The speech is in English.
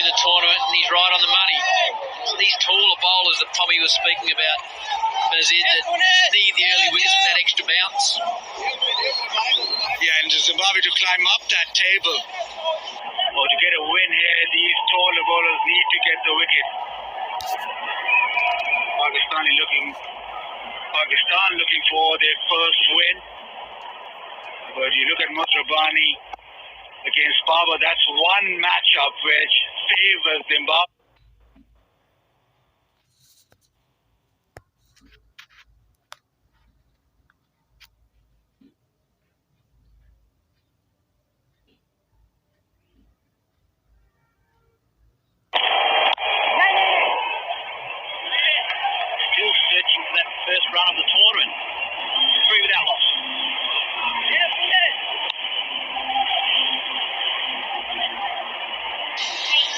the tournament, and he's right on the money. These taller bowlers that Tommy was speaking about, Bazid, that need the early wickets with that extra bounce. Yeah, and Zimbabwe to climb up that table or to get a win here, these taller bowlers need to get the wicket. Pakistan looking for their first win. But you look at Mutrabani against Baba, that's one matchup which favors Zimbabwe.